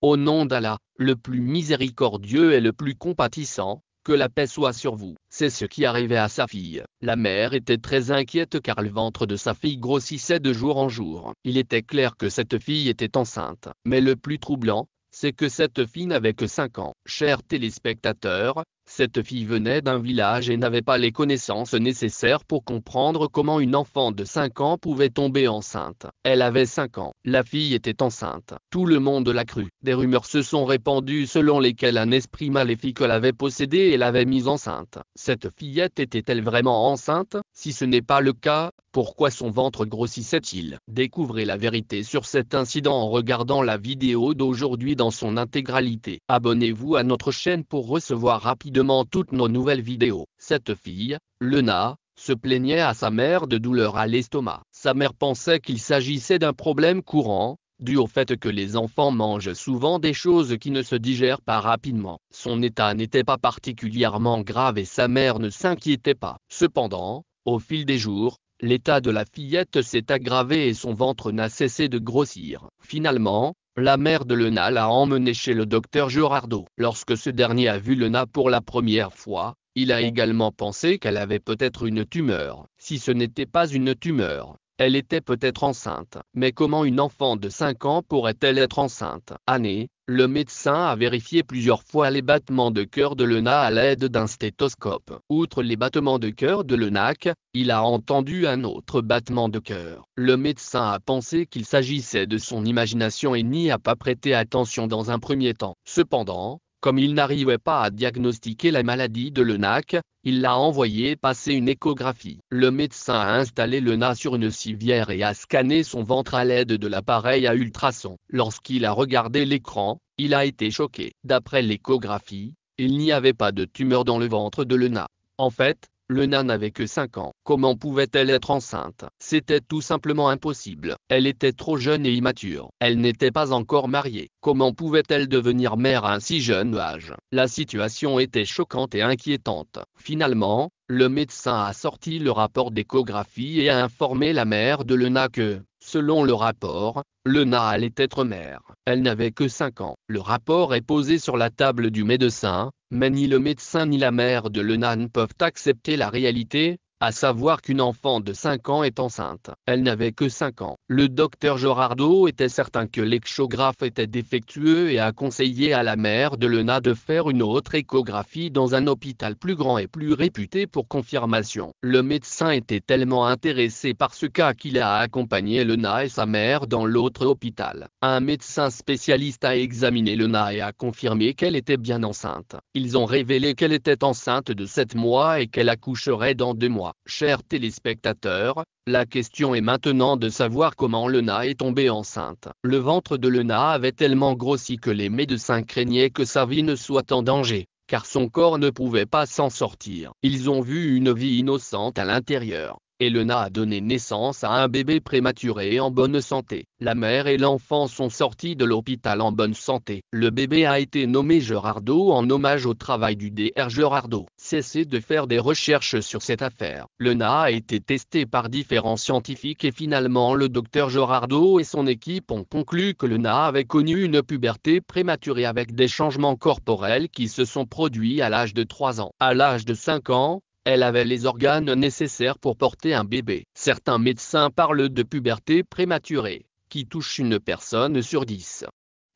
Au nom d'Allah, le plus miséricordieux et le plus compatissant, que la paix soit sur vous. C'est ce qui arrivait à sa fille. La mère était très inquiète car le ventre de sa fille grossissait de jour en jour. Il était clair que cette fille était enceinte. Mais le plus troublant, c'est que cette fille n'avait que 5 ans. Chers téléspectateurs, cette fille venait d'un village et n'avait pas les connaissances nécessaires pour comprendre comment une enfant de 5 ans pouvait tomber enceinte. Elle avait 5 ans. La fille était enceinte. Tout le monde l'a cru. Des rumeurs se sont répandues selon lesquelles un esprit maléfique l'avait possédée et l'avait mise enceinte. Cette fillette était-elle vraiment enceinte? Si ce n'est pas le cas, pourquoi son ventre grossissait-il? Découvrez la vérité sur cet incident en regardant la vidéo d'aujourd'hui dans son intégralité. Abonnez-vous à notre chaîne pour recevoir rapidement toutes nos nouvelles vidéos. Cette fille, Lena, se plaignait à sa mère de douleurs à l'estomac. Sa mère pensait qu'il s'agissait d'un problème courant, dû au fait que les enfants mangent souvent des choses qui ne se digèrent pas rapidement. Son état n'était pas particulièrement grave et sa mère ne s'inquiétait pas. Cependant, au fil des jours, l'état de la fillette s'est aggravé et son ventre n'a cessé de grossir. Finalement, la mère de Lena l'a emmenée chez le docteur Gerardo. Lorsque ce dernier a vu Lena pour la première fois, il a également pensé qu'elle avait peut-être une tumeur. Si ce n'était pas une tumeur, elle était peut-être enceinte. Mais comment une enfant de 5 ans pourrait-elle être enceinte? Le médecin a vérifié plusieurs fois les battements de cœur de Lena à l'aide d'un stéthoscope. Outre les battements de cœur de Lena, il a entendu un autre battement de cœur. Le médecin a pensé qu'il s'agissait de son imagination et n'y a pas prêté attention dans un premier temps. Cependant, comme il n'arrivait pas à diagnostiquer la maladie de Lena, il l'a envoyé passer une échographie. Le médecin a installé Lena sur une civière et a scanné son ventre à l'aide de l'appareil à ultrasons. Lorsqu'il a regardé l'écran, il a été choqué. D'après l'échographie, il n'y avait pas de tumeur dans le ventre de Lena. En fait, Lena n'avait que 5 ans. Comment pouvait-elle être enceinte? C'était tout simplement impossible. Elle était trop jeune et immature. Elle n'était pas encore mariée. Comment pouvait-elle devenir mère à un si jeune âge? La situation était choquante et inquiétante. Finalement, le médecin a sorti le rapport d'échographie et a informé la mère de Lena que, selon le rapport, Lena allait être mère. Elle n'avait que 5 ans. Le rapport est posé sur la table du médecin, mais ni le médecin ni la mère de Lena ne peuvent accepter la réalité, à savoir qu'une enfant de 5 ans est enceinte. Elle n'avait que 5 ans. Le docteur Gerardo était certain que l'échographe était défectueux et a conseillé à la mère de Lena de faire une autre échographie dans un hôpital plus grand et plus réputé pour confirmation. Le médecin était tellement intéressé par ce cas qu'il a accompagné Lena et sa mère dans l'autre hôpital. Un médecin spécialiste a examiné Lena et a confirmé qu'elle était bien enceinte. Ils ont révélé qu'elle était enceinte de 7 mois et qu'elle accoucherait dans 2 mois. Chers téléspectateurs, la question est maintenant de savoir comment Lena est tombée enceinte. Le ventre de Lena avait tellement grossi que les médecins craignaient que sa vie ne soit en danger, car son corps ne pouvait pas s'en sortir. Ils ont vu une vie innocente à l'intérieur. Et Lena a donné naissance à un bébé prématuré en bonne santé. La mère et l'enfant sont sortis de l'hôpital en bonne santé. Le bébé a été nommé Gerardo en hommage au travail du Dr Gerardo. Cessez de faire des recherches sur cette affaire. Lena a été testée par différents scientifiques et finalement le Dr Gerardo et son équipe ont conclu que Lena avait connu une puberté prématurée avec des changements corporels qui se sont produits à l'âge de 3 ans. À l'âge de 5 ans, elle avait les organes nécessaires pour porter un bébé. Certains médecins parlent de puberté prématurée, qui touche une personne sur 10.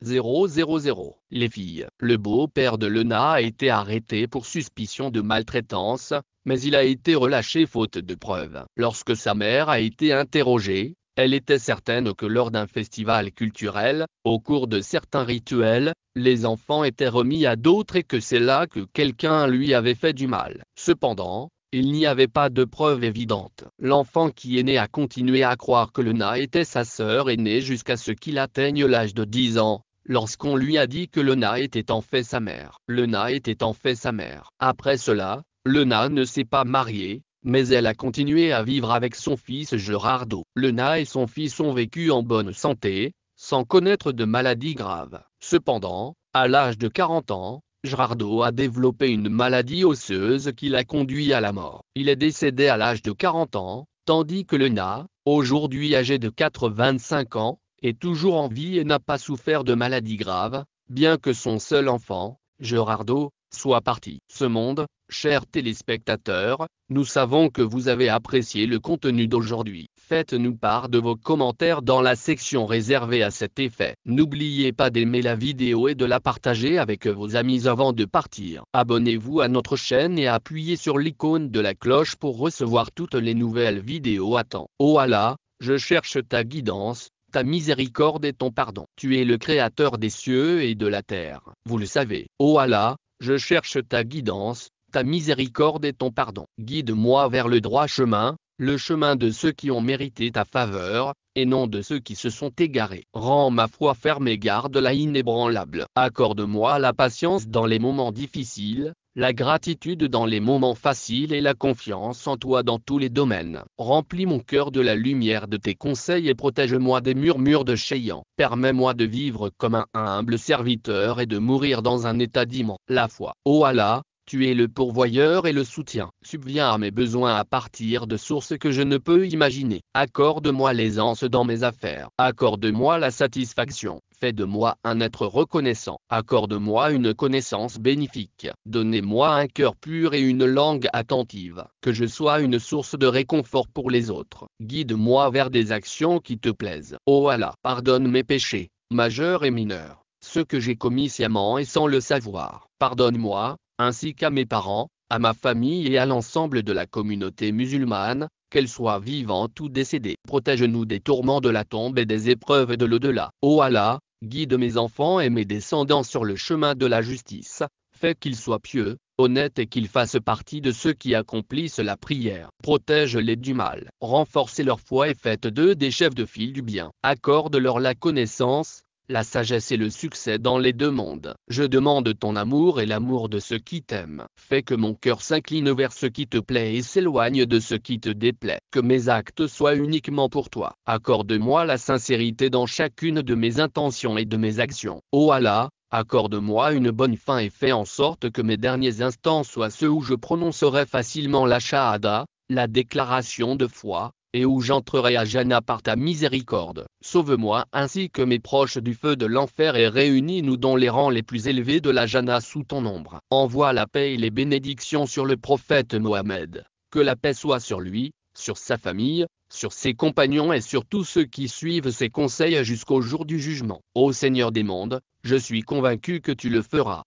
000. Les filles. Le beau-père de Lena a été arrêté pour suspicion de maltraitance, mais il a été relâché faute de preuves. Lorsque sa mère a été interrogée, elle était certaine que lors d'un festival culturel, au cours de certains rituels, les enfants étaient remis à d'autres et que c'est là que quelqu'un lui avait fait du mal. Cependant, il n'y avait pas de preuve évidente. L'enfant qui est né a continué à croire que Lena était sa sœur aînée jusqu'à ce qu'il atteigne l'âge de 10 ans, lorsqu'on lui a dit que Lena était en fait sa mère. Lena était en fait sa mère. Après cela, Lena ne s'est pas mariée, mais elle a continué à vivre avec son fils Gerardo. Lena et son fils ont vécu en bonne santé, sans connaître de maladies graves. Cependant, à l'âge de 40 ans, Gerardo a développé une maladie osseuse qui l'a conduit à la mort. Il est décédé à l'âge de 40 ans, tandis que Lena, aujourd'hui âgée de 85 ans, est toujours en vie et n'a pas souffert de maladies graves, bien que son seul enfant, Gerardo, soit parti. Ce monde, chers téléspectateurs, nous savons que vous avez apprécié le contenu d'aujourd'hui. Faites-nous part de vos commentaires dans la section réservée à cet effet. N'oubliez pas d'aimer la vidéo et de la partager avec vos amis avant de partir. Abonnez-vous à notre chaîne et appuyez sur l'icône de la cloche pour recevoir toutes les nouvelles vidéos à temps. Oh Allah, je cherche ta guidance, ta miséricorde et ton pardon. Tu es le créateur des cieux et de la terre. Vous le savez. Oh Allah, je cherche ta guidance, ta miséricorde et ton pardon. Guide-moi vers le droit chemin, le chemin de ceux qui ont mérité ta faveur, et non de ceux qui se sont égarés. Rends ma foi ferme et garde-la inébranlable. Accorde-moi la patience dans les moments difficiles, la gratitude dans les moments faciles et la confiance en toi dans tous les domaines. Remplis mon cœur de la lumière de tes conseils et protège-moi des murmures de Chéan. Permets-moi de vivre comme un humble serviteur et de mourir dans un état d'immense la foi. Oh Allah, tu es le pourvoyeur et le soutien. Subviens à mes besoins à partir de sources que je ne peux imaginer. Accorde-moi l'aisance dans mes affaires. Accorde-moi la satisfaction. Fais de moi un être reconnaissant. Accorde-moi une connaissance bénéfique. Donnez-moi un cœur pur et une langue attentive. Que je sois une source de réconfort pour les autres. Guide-moi vers des actions qui te plaisent. Oh Allah, pardonne mes péchés, majeurs et mineurs, ceux que j'ai commis sciemment et sans le savoir. Pardonne-moi, ainsi qu'à mes parents, à ma famille et à l'ensemble de la communauté musulmane, qu'elle soit vivante ou décédée. Protège-nous des tourments de la tombe et des épreuves de l'au-delà. Oh Allah, guide mes enfants et mes descendants sur le chemin de la justice, fais qu'ils soient pieux, honnêtes et qu'ils fassent partie de ceux qui accomplissent la prière. Protège-les du mal, renforcez leur foi et faites d'eux des chefs de file du bien. Accorde-leur la connaissance, la sagesse et le succès dans les deux mondes. Je demande ton amour et l'amour de ceux qui t'aiment. Fais que mon cœur s'incline vers ce qui te plaît et s'éloigne de ce qui te déplaît. Que mes actes soient uniquement pour toi. Accorde-moi la sincérité dans chacune de mes intentions et de mes actions. Oh Allah, accorde-moi une bonne fin et fais en sorte que mes derniers instants soient ceux où je prononcerai facilement la shahada, la déclaration de foi, et où j'entrerai à Jannah par ta miséricorde. Sauve-moi ainsi que mes proches du feu de l'enfer et réunis-nous dans les rangs les plus élevés de la Jannah sous ton ombre. Envoie la paix et les bénédictions sur le prophète Mohammed. Que la paix soit sur lui, sur sa famille, sur ses compagnons et sur tous ceux qui suivent ses conseils jusqu'au jour du jugement. Ô Seigneur des mondes, je suis convaincu que tu le feras.